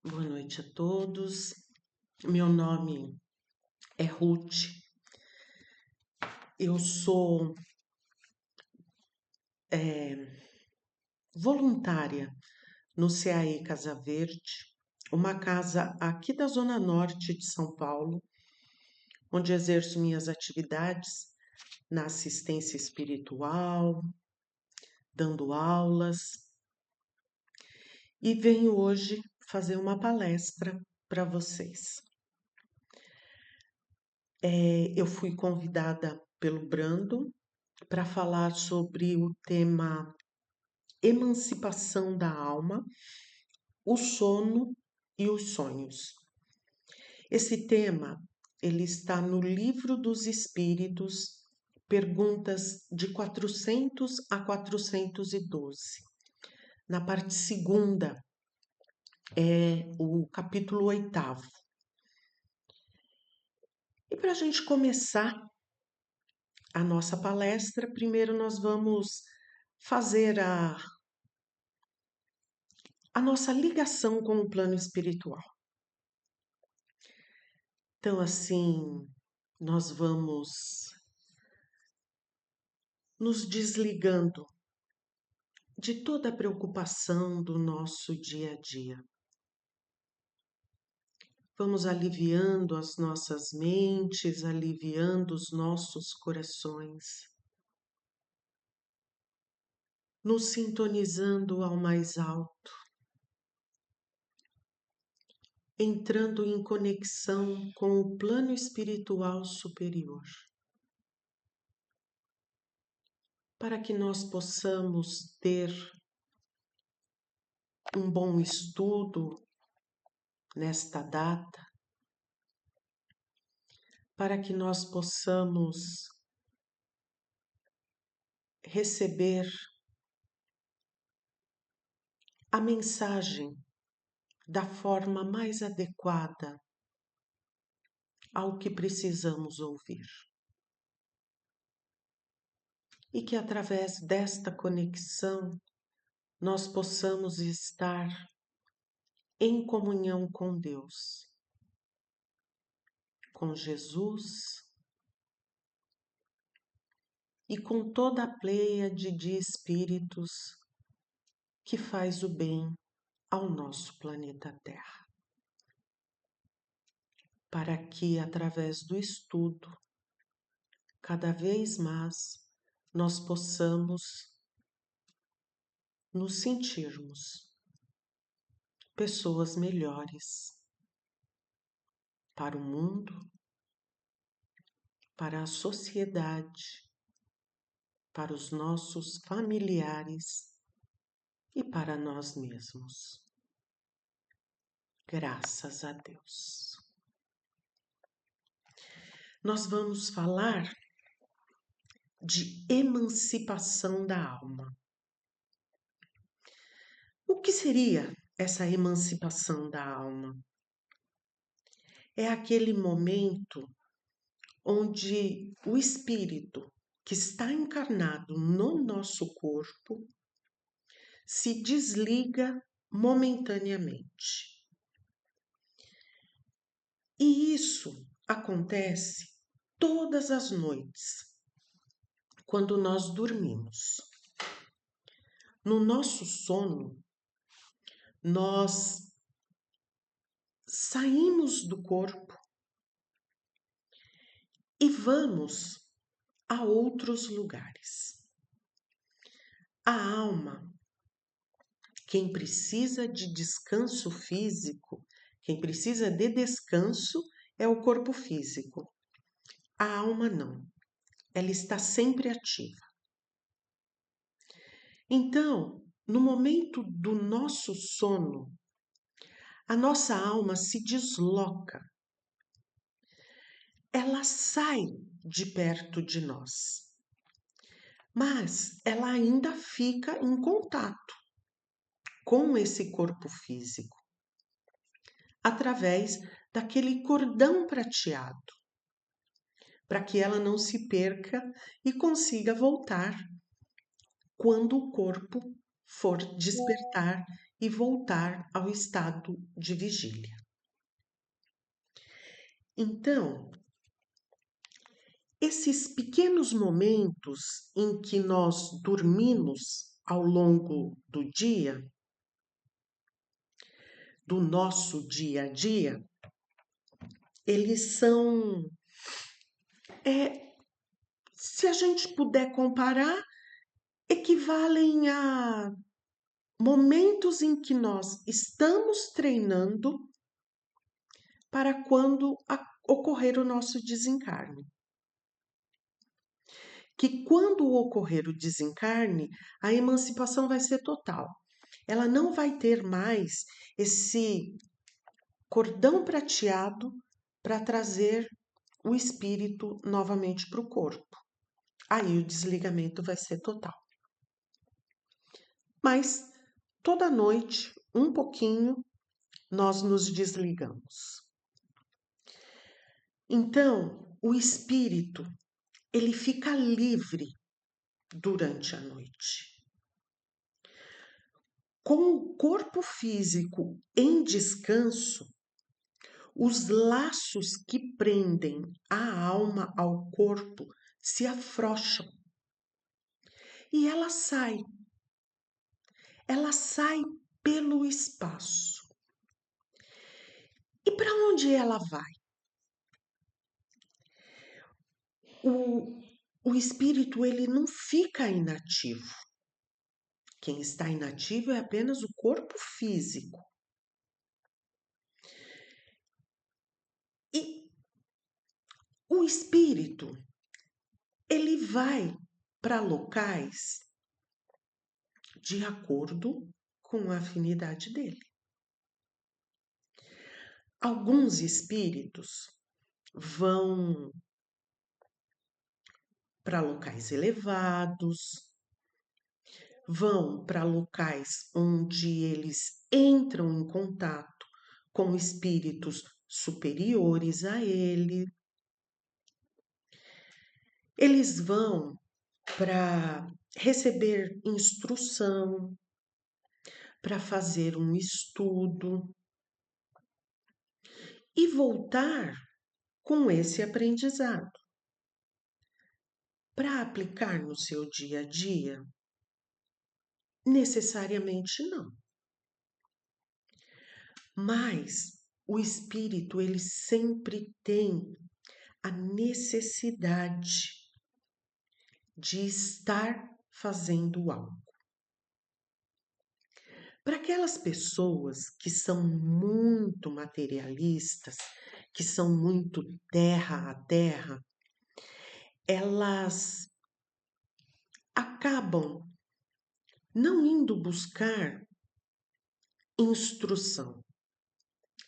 Boa noite a todos. Meu nome é Ruth. Eu sou voluntária no CAE Casa Verde, uma casa aqui da Zona Norte de São Paulo, onde exerço minhas atividades na assistência espiritual, dando aulas, e venho hoje fazer uma palestra para vocês. Eu fui convidada pelo Brando para falar sobre o tema emancipação da alma, o sono e os sonhos. Esse tema, ele está no Livro dos Espíritos, perguntas de 400 a 412. Na parte segunda, é o capítulo 8º. E para a gente começar a nossa palestra, primeiro nós vamos fazer a nossa ligação com o plano espiritual. Então, assim, nós vamos nos desligando de toda a preocupação do nosso dia a dia. Vamos aliviando as nossas mentes, aliviando os nossos corações, nos sintonizando ao mais alto, entrando em conexão com o plano espiritual superior, para que nós possamos ter um bom estudo nesta data, para que nós possamos receber a mensagem da forma mais adequada ao que precisamos ouvir. E que através desta conexão nós possamos estar em comunhão com Deus, com Jesus e com toda a pleiade de espíritos que faz o bem ao nosso planeta Terra. Para que, através do estudo, cada vez mais nós possamos nos sentirmos pessoas melhores para o mundo, para a sociedade, para os nossos familiares e para nós mesmos. Graças a Deus. Nós vamos falar de emancipação da alma. O que seria essa emancipação da alma? É aquele momento onde o espírito que está encarnado no nosso corpo se desliga momentaneamente. E isso acontece todas as noites, quando nós dormimos. No nosso sono, nós saímos do corpo e vamos a outros lugares. A alma, quem precisa de descanso físico, quem precisa de descanso é o corpo físico. A alma não, ela está sempre ativa. Então, no momento do nosso sono, a nossa alma se desloca, ela sai de perto de nós, mas ela ainda fica em contato com esse corpo físico, através daquele cordão prateado, para que ela não se perca e consiga voltar quando o corpo for despertar e voltar ao estado de vigília. Então, esses pequenos momentos em que nós dormimos ao longo do dia, do nosso dia a dia, eles são, se a gente puder comparar, equivalem a momentos em que nós estamos treinando para quando ocorrer o nosso desencarne. Que quando ocorrer o desencarne, a emancipação vai ser total. Ela não vai ter mais esse cordão prateado para trazer o espírito novamente para o corpo. Aí o desligamento vai ser total. Mas toda noite, um pouquinho, nós nos desligamos. Então, o espírito, ele fica livre durante a noite. Com o corpo físico em descanso, os laços que prendem a alma ao corpo se afrouxam e ela sai. Ela sai pelo espaço. E para onde ela vai? O espírito ele não fica inativo. Quem está inativo é apenas o corpo físico. E o espírito, ele vai para locais de acordo com a afinidade dele. Alguns espíritos vão para locais elevados, vão para locais onde eles entram em contato com espíritos superiores a ele. Eles vão para receber instrução, para fazer um estudo e voltar com esse aprendizado para aplicar no seu dia a dia. Necessariamente não. Mas o espírito ele sempre tem a necessidade de estar fazendo algo. Para aquelas pessoas que são muito materialistas, que são muito terra a terra, elas acabam não indo buscar instrução.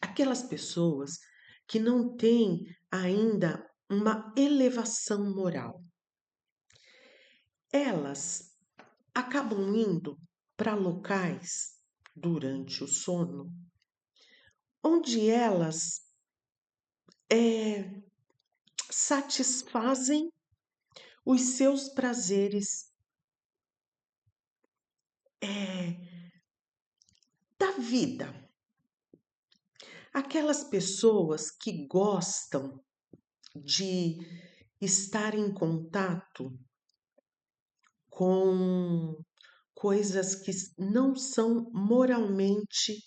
Aquelas pessoas que não têm ainda uma elevação moral, elas acabam indo para locais durante o sono, onde elas satisfazem os seus prazeres da vida. Aquelas pessoas que gostam de estar em contato com coisas que não são moralmente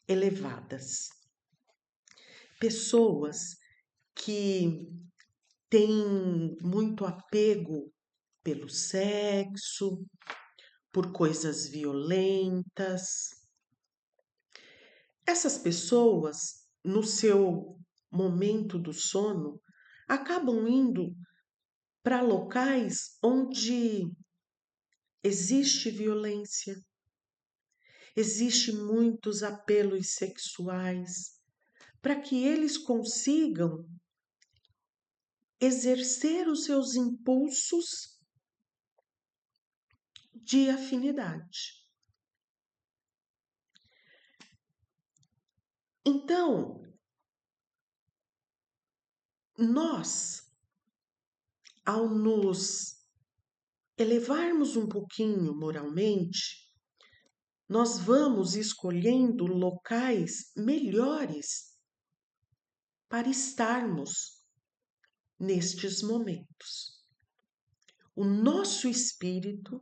elevadas. Pessoas que têm muito apego pelo sexo, por coisas violentas. Essas pessoas, no seu momento do sono, acabam indo para locais onde existe violência, existe muitos apelos sexuais, para que eles consigam exercer os seus impulsos de afinidade. Então, nós, ao nos elevarmos um pouquinho moralmente, nós vamos escolhendo locais melhores para estarmos nestes momentos. O nosso espírito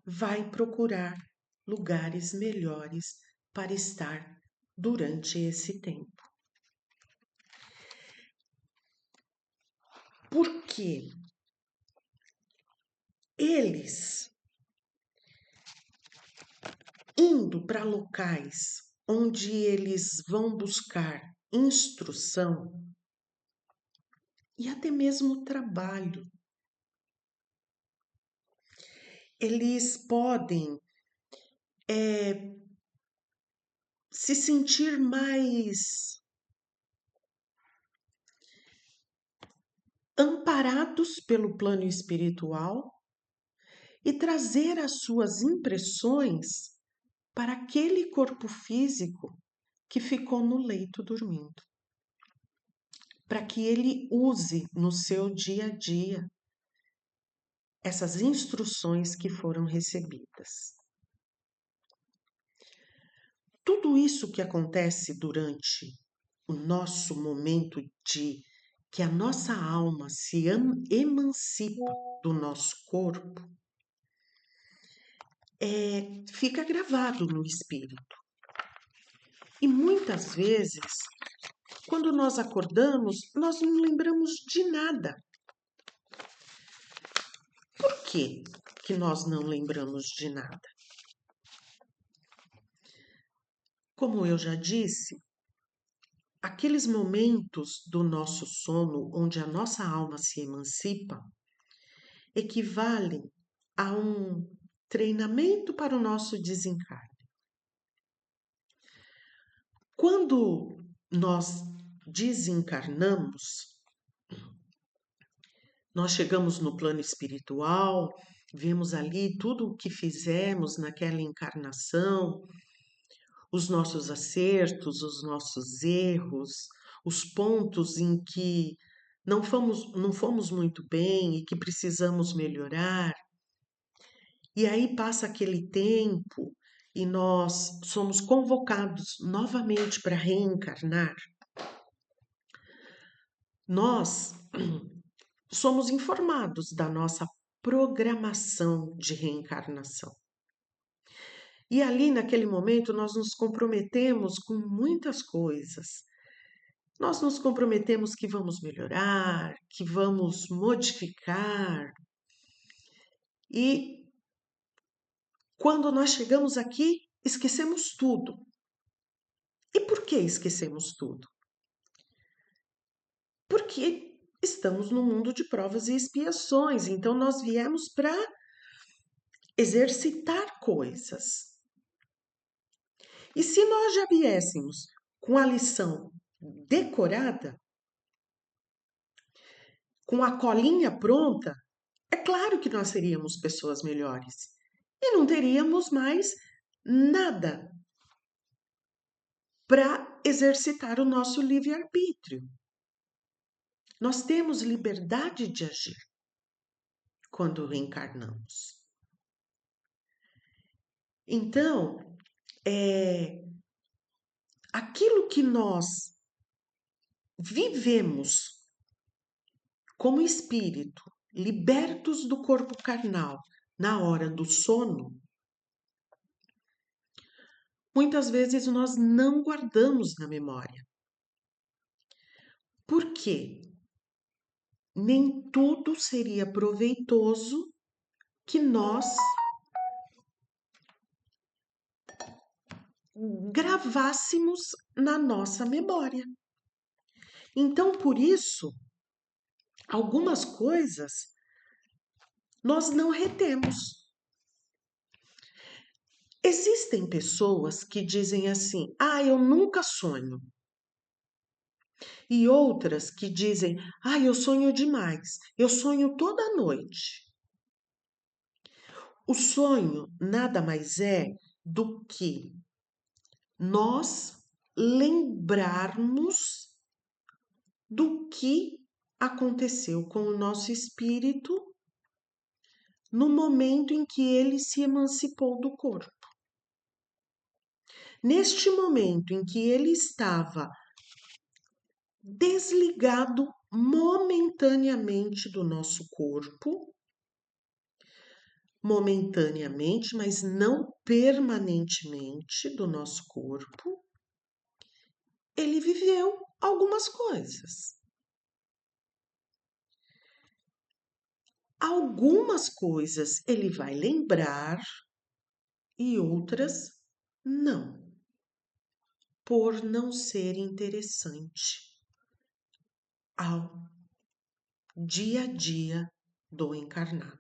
vai procurar lugares melhores para estar durante esse tempo. Porque eles indo para locais onde eles vão buscar instrução e até mesmo trabalho, eles podem se sentir mais amparados pelo plano espiritual e trazer as suas impressões para aquele corpo físico que ficou no leito dormindo, para que ele use no seu dia a dia essas instruções que foram recebidas. Tudo isso que acontece durante o nosso momento de que a nossa alma se emancipa do nosso corpo, fica gravado no espírito. E muitas vezes, quando nós acordamos, nós não lembramos de nada. Por que que nós não lembramos de nada? Como eu já disse, aqueles momentos do nosso sono onde a nossa alma se emancipa equivalem a um treinamento para o nosso desencarne. Quando nós desencarnamos, nós chegamos no plano espiritual, vemos ali tudo o que fizemos naquela encarnação, os nossos acertos, os nossos erros, os pontos em que não fomos muito bem e que precisamos melhorar. E aí passa aquele tempo e nós somos convocados novamente para reencarnar. Nós somos informados da nossa programação de reencarnação. E ali, naquele momento, nós nos comprometemos com muitas coisas. Nós nos comprometemos que vamos melhorar, que vamos modificar. E quando nós chegamos aqui, esquecemos tudo. E por que esquecemos tudo? Porque estamos no mundo de provas e expiações, então nós viemos para exercitar coisas. E se nós já viéssemos com a lição decorada, com a colinha pronta, é claro que nós seríamos pessoas melhores e não teríamos mais nada para exercitar o nosso livre-arbítrio. Nós temos liberdade de agir quando reencarnamos. Então, aquilo que nós vivemos como espírito, libertos do corpo carnal, na hora do sono, muitas vezes nós não guardamos na memória. Por quê? Nem tudo seria proveitoso que nós gravássemos na nossa memória. Então, por isso, algumas coisas nós não retemos. Existem pessoas que dizem assim: eu nunca sonho. E outras que dizem: eu sonho demais, eu sonho toda noite. O sonho nada mais é do que nós lembrarmos do que aconteceu com o nosso espírito no momento em que ele se emancipou do corpo. Neste momento em que ele estava desligado momentaneamente do nosso corpo, momentaneamente, mas não permanentemente do nosso corpo, ele viveu algumas coisas. Algumas coisas ele vai lembrar e outras não, por não ser interessante ao dia a dia do encarnado.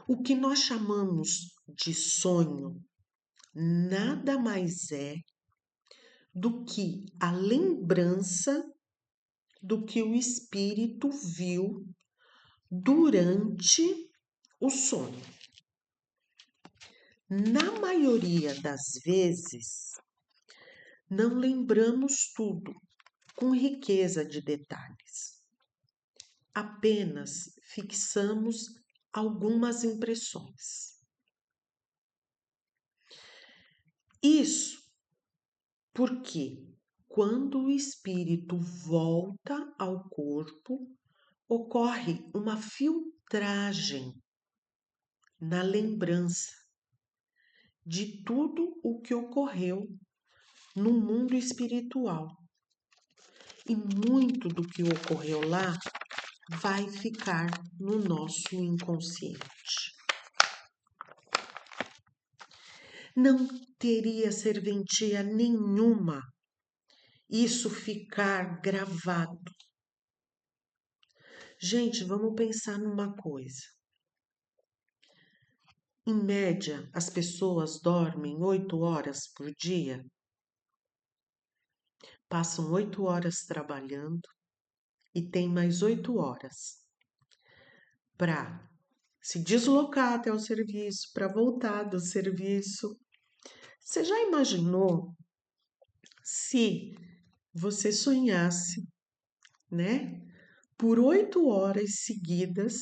O que nós chamamos de sonho nada mais é do que a lembrança do que o espírito viu durante o sono. Na maioria das vezes, não lembramos tudo com riqueza de detalhes. Apenas fixamos algumas impressões. Isso porque quando o espírito volta ao corpo, ocorre uma filtragem na lembrança de tudo o que ocorreu no mundo espiritual. E muito do que ocorreu lá vai ficar no nosso inconsciente. Não teria serventia nenhuma isso ficar gravado. Gente, vamos pensar numa coisa. Em média, as pessoas dormem 8 horas por dia, passam 8 horas trabalhando e tem mais 8 horas para se deslocar até o serviço, para voltar do serviço. Você já imaginou se você sonhasse, né, por 8 horas seguidas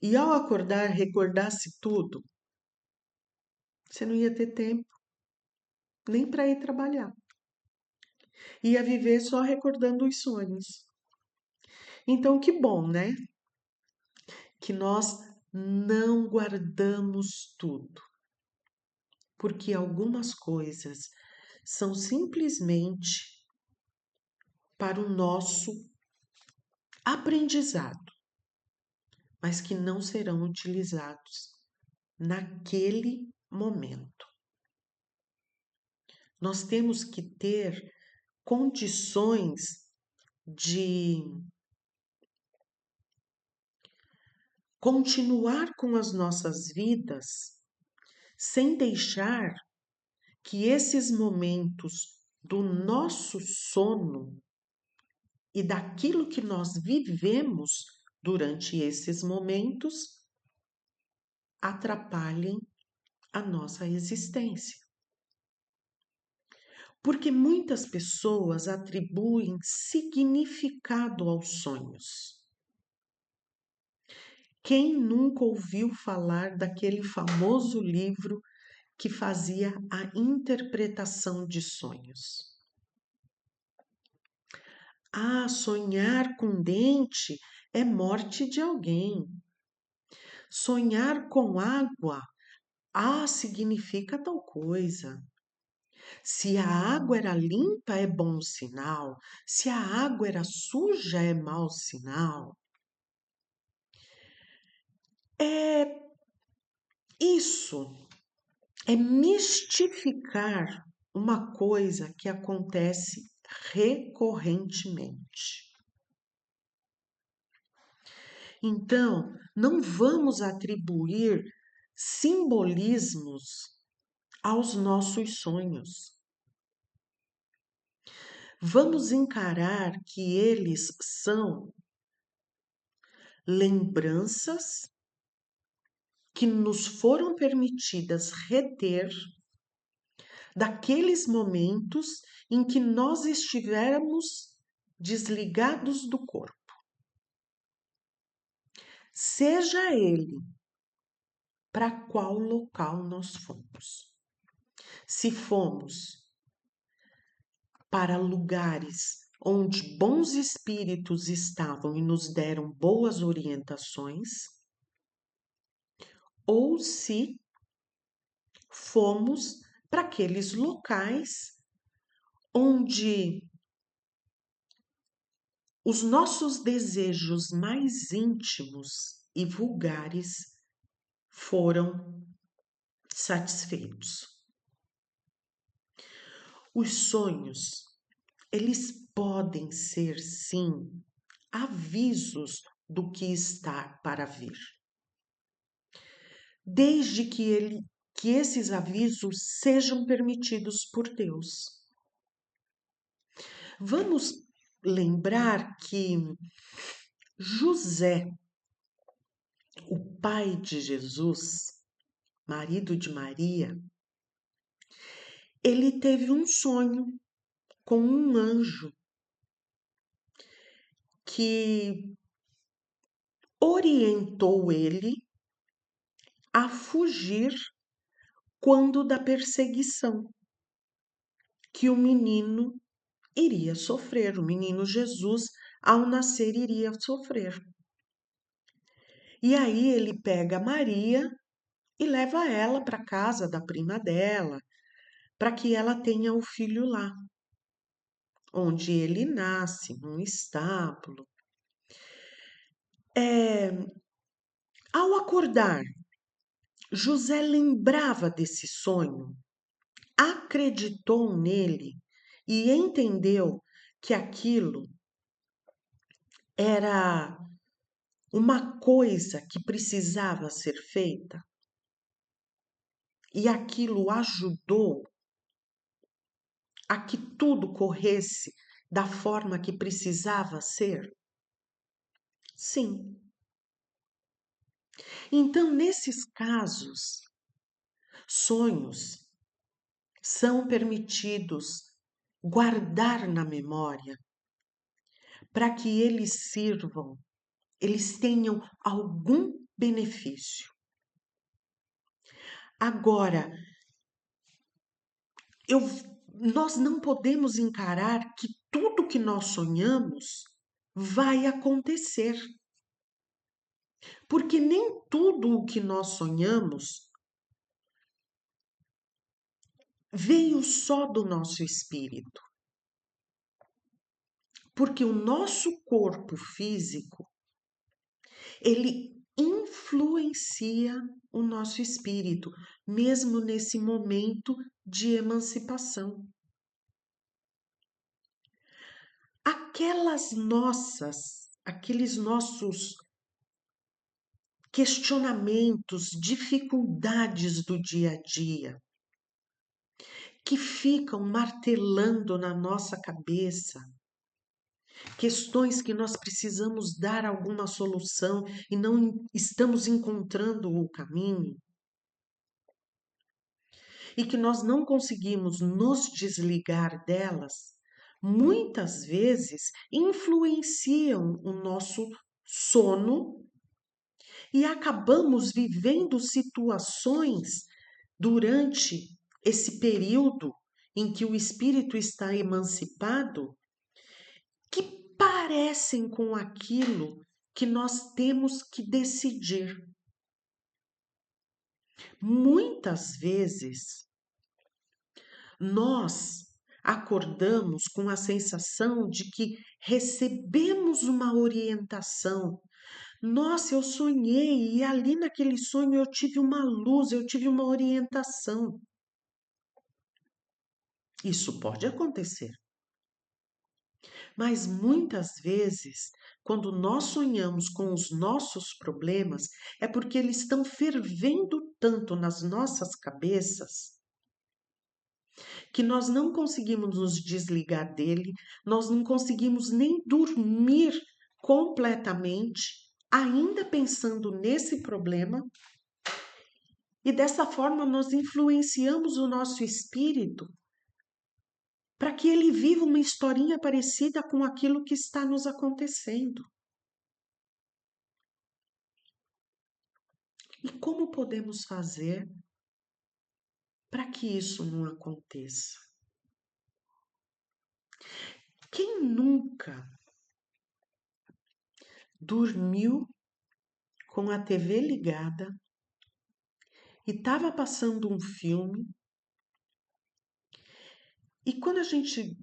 e ao acordar recordasse tudo? Você não ia ter tempo nem para ir trabalhar. Ia viver só recordando os sonhos. Então, que bom, né? Que nós não guardamos tudo, porque algumas coisas são simplesmente para o nosso aprendizado, mas que não serão utilizados naquele momento. Nós temos que ter condições de continuar com as nossas vidas sem deixar que esses momentos do nosso sono e daquilo que nós vivemos durante esses momentos atrapalhem a nossa existência. Porque muitas pessoas atribuem significado aos sonhos. Quem nunca ouviu falar daquele famoso livro que fazia a interpretação de sonhos? Ah, sonhar com dente é morte de alguém. Sonhar com água, significa tal coisa. Se a água era limpa, é bom sinal. Se a água era suja, é mau sinal. Isso é mistificar uma coisa que acontece recorrentemente. Então, não vamos atribuir simbolismos aos nossos sonhos. Vamos encarar que eles são lembranças que nos foram permitidas reter daqueles momentos em que nós estivéramos desligados do corpo. Seja ele para qual local nós fomos. se fomos para lugares onde bons espíritos estavam e nos deram boas orientações, ou se fomos para aqueles locais onde os nossos desejos mais íntimos e vulgares foram satisfeitos. Os sonhos, eles podem ser, sim, avisos do que está para vir. Desde que esses avisos sejam permitidos por Deus. Vamos lembrar que José, o pai de Jesus, marido de Maria, ele teve um sonho com um anjo que orientou ele a fugir quando da perseguição que o menino iria sofrer, o menino Jesus, ao nascer, iria sofrer. E aí ele pega Maria e leva ela para a casa da prima dela, para que ela tenha o filho lá, onde ele nasce, num estábulo. Ao acordar, José lembrava desse sonho, acreditou nele e entendeu que aquilo era uma coisa que precisava ser feita, e aquilo ajudou a que tudo corresse da forma que precisava ser? Sim. Então, nesses casos, sonhos são permitidos guardar na memória para que eles tenham algum benefício. Agora, nós não podemos encarar que tudo que nós sonhamos vai acontecer. Porque nem tudo o que nós sonhamos veio só do nosso espírito. Porque o nosso corpo físico, ele influencia o nosso espírito, mesmo nesse momento de emancipação. Aqueles nossos questionamentos, dificuldades do dia a dia, que ficam martelando na nossa cabeça, questões que nós precisamos dar alguma solução e não estamos encontrando o caminho, e que nós não conseguimos nos desligar delas, muitas vezes influenciam o nosso sono e acabamos vivendo situações durante esse período em que o espírito está emancipado que parecem com aquilo que nós temos que decidir. Muitas vezes nós acordamos com a sensação de que recebemos uma orientação. Nossa, eu sonhei e ali naquele sonho eu tive uma luz, eu tive uma orientação. Isso pode acontecer. Mas muitas vezes, quando nós sonhamos com os nossos problemas, é porque eles estão fervendo tanto nas nossas cabeças que nós não conseguimos nos desligar dele, nós não conseguimos nem dormir completamente, ainda pensando nesse problema, e dessa forma nós influenciamos o nosso espírito para que ele viva uma historinha parecida com aquilo que está nos acontecendo. E como podemos fazer para que isso não aconteça. Quem nunca dormiu com a TV ligada e estava passando um filme, e quando a gente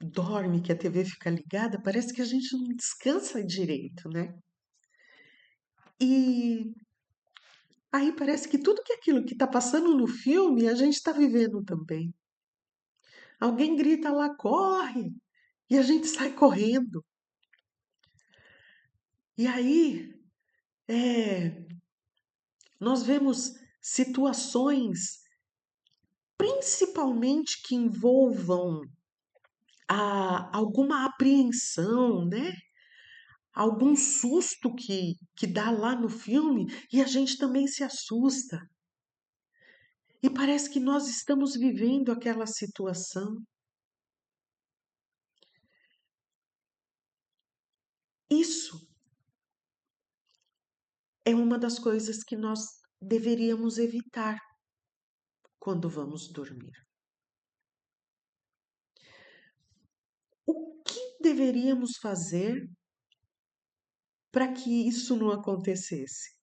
dorme, que a TV fica ligada, parece que a gente não descansa direito, né? E aí parece que tudo que aquilo que está passando no filme, a gente está vivendo também. Alguém grita lá, corre! E a gente sai correndo. E aí, nós vemos situações, principalmente que envolvam alguma apreensão, né? Algum susto que dá lá no filme e a gente também se assusta. E parece que nós estamos vivendo aquela situação. Isso é uma das coisas que nós deveríamos evitar quando vamos dormir. O que deveríamos fazer para que isso não acontecesse?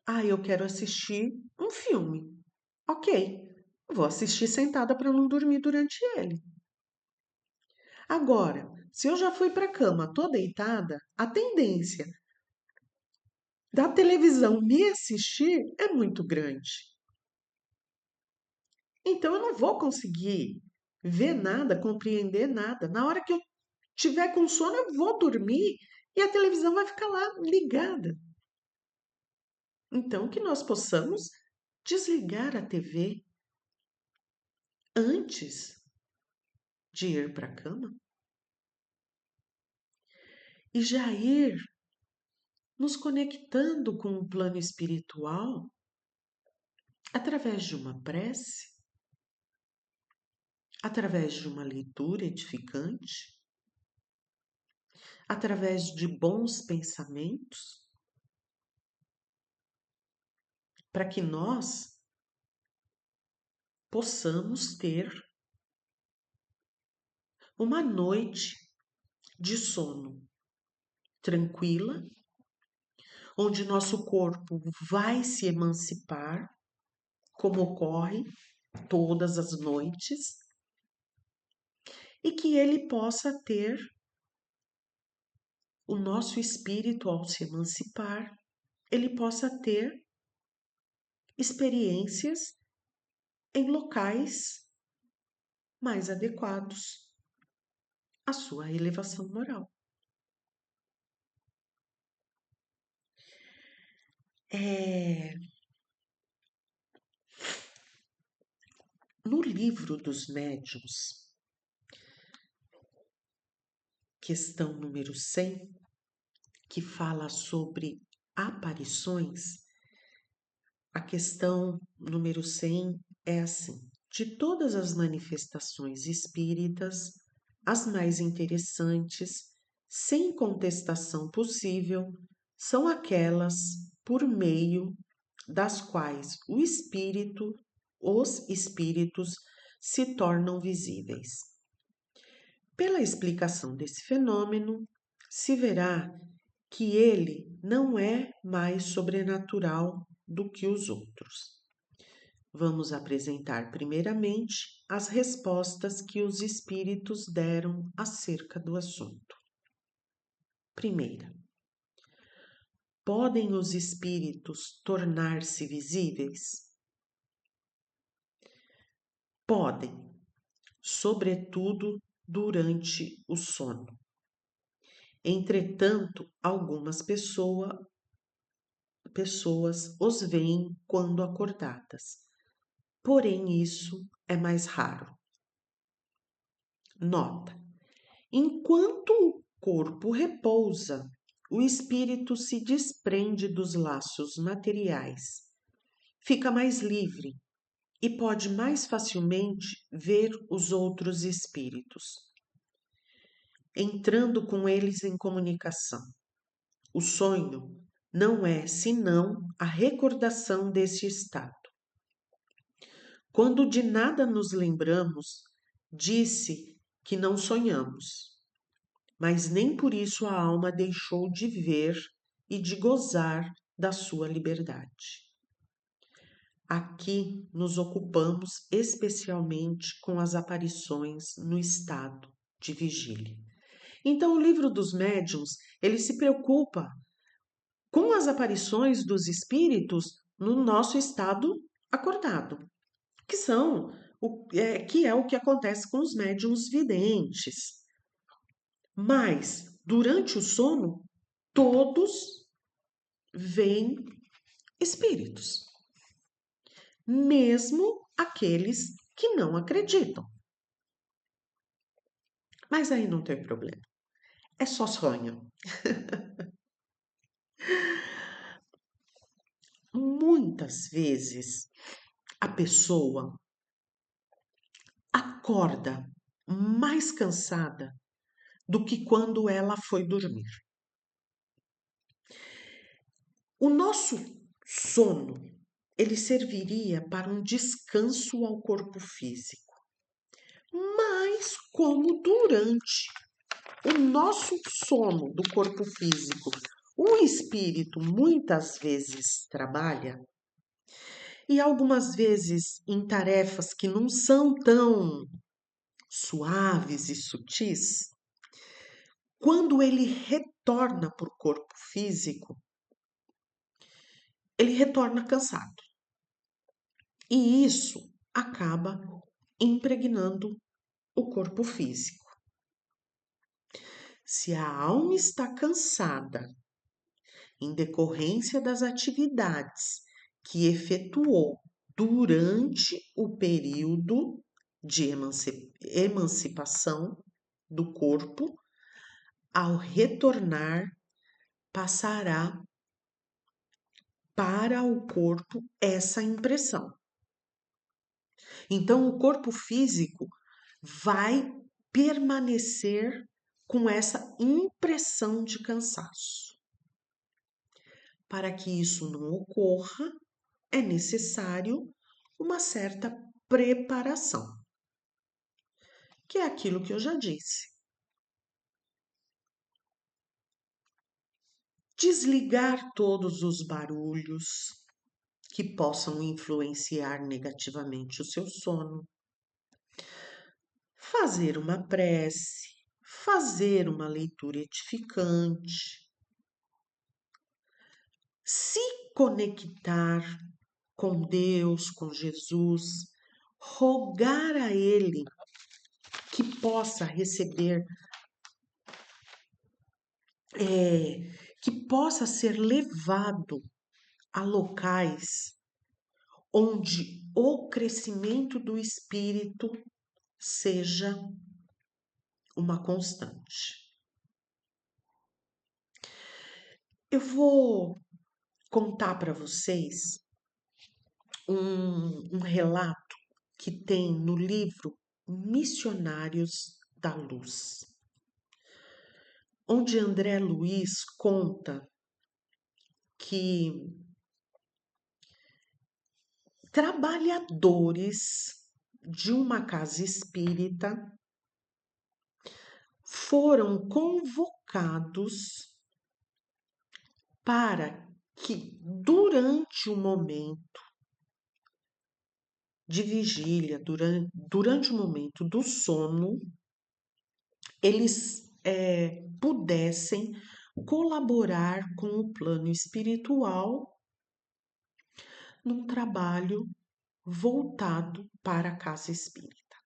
Ah, eu quero assistir um filme. Ok, vou assistir sentada para não dormir durante ele. Agora, se eu já fui para a cama, tô deitada, a tendência da televisão me assistir é muito grande. Então eu não vou conseguir ver nada, compreender nada. Na hora que eu tiver com sono, eu vou dormir e a televisão vai ficar lá ligada. Então que nós possamos desligar a TV antes de ir para a cama e já ir nos conectando com o plano espiritual através de uma prece, através de uma leitura edificante, através de bons pensamentos, para que nós possamos ter uma noite de sono tranquila, onde nosso corpo vai se emancipar, como ocorre todas as noites, e que ele possa ter o nosso espírito ao se emancipar, ele possa ter experiências em locais mais adequados à sua elevação moral. No livro dos médiuns, questão número 100, que fala sobre aparições, a questão número 100 é assim: de todas as manifestações espíritas, as mais interessantes, sem contestação possível, são aquelas por meio das quais os espíritos se tornam visíveis. Pela explicação desse fenômeno, se verá que ele não é mais sobrenatural do que os outros. Vamos apresentar primeiramente as respostas que os espíritos deram acerca do assunto. Primeira, podem os espíritos tornar-se visíveis? Podem, sobretudo durante o sono. Entretanto, algumas pessoas os veem quando acordadas, porém isso é mais raro. Nota: enquanto o corpo repousa, o espírito se desprende dos laços materiais, fica mais livre e pode mais facilmente ver os outros espíritos, entrando com eles em comunicação. O sonho não é senão a recordação desse estado. quando de nada nos lembramos, disse que não sonhamos, mas nem por isso a alma deixou de ver e de gozar da sua liberdade. Aqui nos ocupamos especialmente com as aparições no estado de vigília. Então, o livro dos médiuns, ele se preocupa com as aparições dos espíritos no nosso estado acordado, que é o que acontece com os médiuns videntes. Mas, durante o sono, todos veem espíritos, mesmo aqueles que não acreditam. Mas aí não tem problema, é só sonho. Muitas vezes a pessoa acorda mais cansada do que quando ela foi dormir. O nosso sono, ele serviria para um descanso ao corpo físico, mas como durante o nosso sono do corpo físico, o espírito muitas vezes trabalha, e algumas vezes em tarefas que não são tão suaves e sutis, quando ele retorna para o corpo físico, ele retorna cansado. E isso acaba impregnando o corpo físico. Se a alma está cansada em decorrência das atividades que efetuou durante o período de emancipação do corpo, ao retornar, passará para o corpo essa impressão. Então, o corpo físico vai permanecer com essa impressão de cansaço. Para que isso não ocorra, é necessário uma certa preparação, que é aquilo que eu já disse. Desligar todos os barulhos que possam influenciar negativamente o seu sono. Fazer uma prece, fazer uma leitura edificante, se conectar com Deus, com Jesus, rogar a Ele que possa receber, que possa ser levado a locais onde o crescimento do espírito seja uma constante. Eu vou contar para vocês um relato que tem no livro Missionários da Luz, onde André Luiz conta que trabalhadores de uma casa espírita foram convocados para que, durante o momento de vigília, durante o momento do sono, eles pudessem colaborar com o plano espiritual num trabalho voltado para a casa espírita.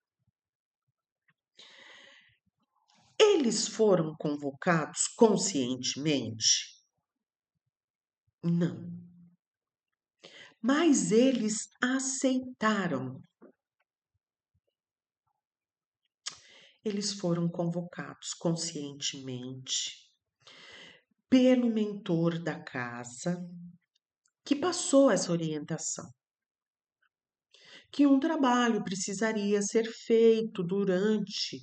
Eles foram convocados conscientemente? Não. Mas eles aceitaram. Eles foram convocados conscientemente pelo mentor da casa, que passou essa orientação, que um trabalho precisaria ser feito durante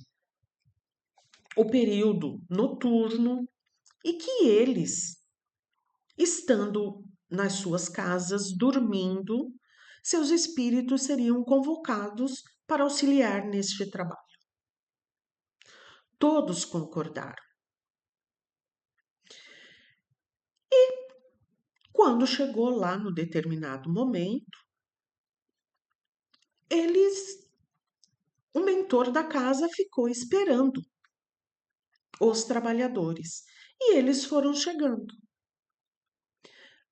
o período noturno e que eles, estando nas suas casas, dormindo, seus espíritos seriam convocados para auxiliar neste trabalho. Todos concordaram. E quando chegou lá no determinado momento, o mentor da casa ficou esperando os trabalhadores e eles foram chegando.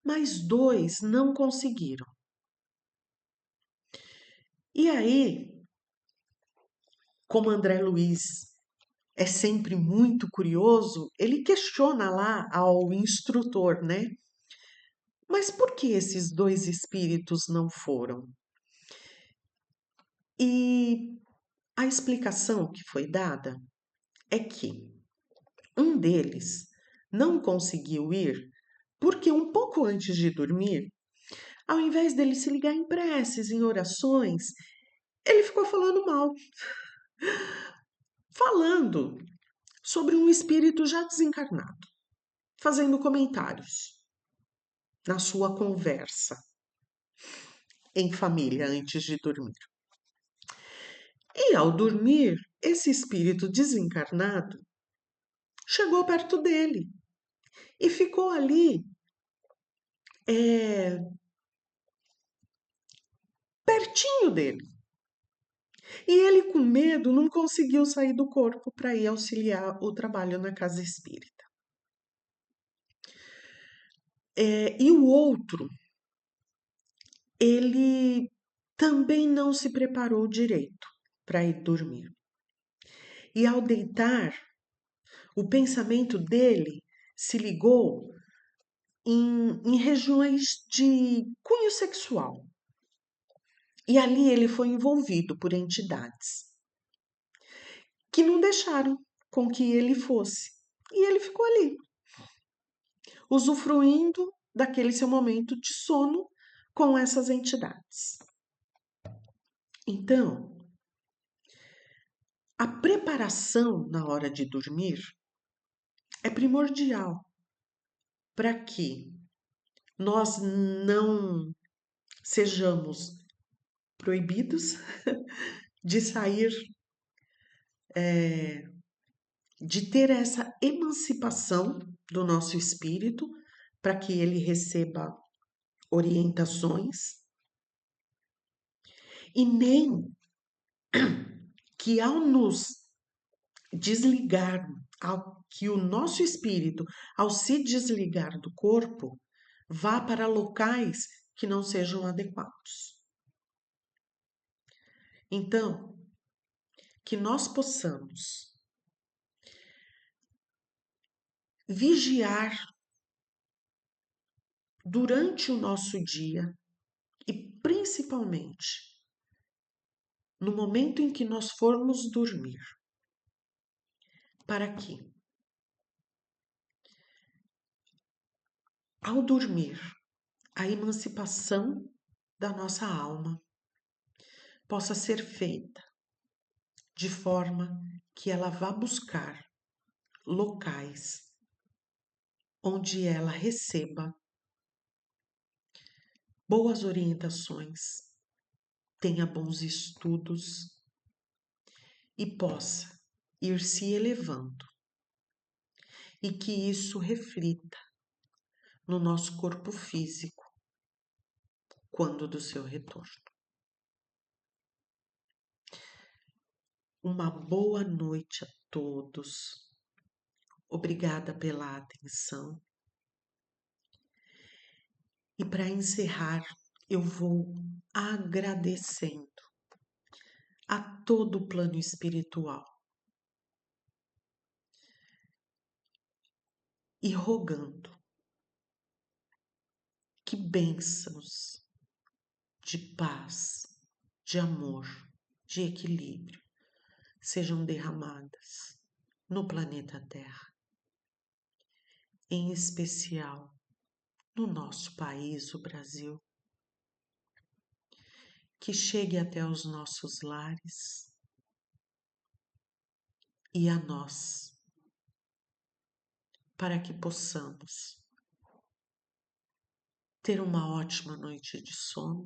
Mas 2 não conseguiram. E aí, como André Luiz é sempre muito curioso, ele questiona lá ao instrutor, né? Mas por que esses 2 espíritos não foram? E a explicação que foi dada é que um deles não conseguiu ir porque um pouco antes de dormir, ao invés dele se ligar em preces, em orações, ele ficou falando mal, falando sobre um espírito já desencarnado, fazendo comentários na sua conversa em família antes de dormir. E ao dormir, esse espírito desencarnado chegou perto dele e ficou ali pertinho dele. E ele, com medo, não conseguiu sair do corpo para ir auxiliar o trabalho na casa espírita. E o outro, ele também não se preparou direito para ir dormir. E ao deitar, o pensamento dele se ligou em regiões de cunho sexual. E ali ele foi envolvido por entidades que não deixaram com que ele fosse. E ele ficou ali, usufruindo daquele seu momento de sono com essas entidades. Então, a preparação na hora de dormir é primordial para que nós não sejamos proibidos de sair, de ter essa emancipação do nosso espírito, para que ele receba orientações, e nem que ao nos desligar, que o nosso espírito, ao se desligar do corpo, vá para locais que não sejam adequados. Então, que nós possamos vigiar durante o nosso dia e principalmente no momento em que nós formos dormir, para que, ao dormir, a emancipação da nossa alma possa ser feita de forma que ela vá buscar locais onde ela receba boas orientações, tenha bons estudos e possa ir se elevando, e que isso reflita no nosso corpo físico quando do seu retorno. Uma boa noite a todos. Obrigada pela atenção. E para encerrar, eu vou agradecendo a todo o plano espiritual e rogando que bênçãos de paz, de amor, de equilíbrio sejam derramadas no planeta Terra, em especial no nosso país, o Brasil, que chegue até os nossos lares e a nós, para que possamos ter uma ótima noite de sono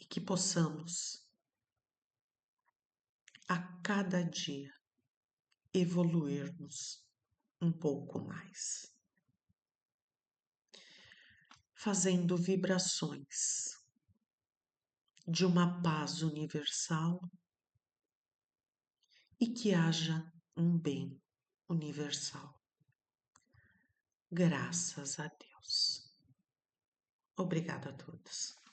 e que possamos a cada dia evoluirmos um pouco mais, fazendo vibrações de uma paz universal e que haja um bem universal. Graças a Deus. Obrigada a todos.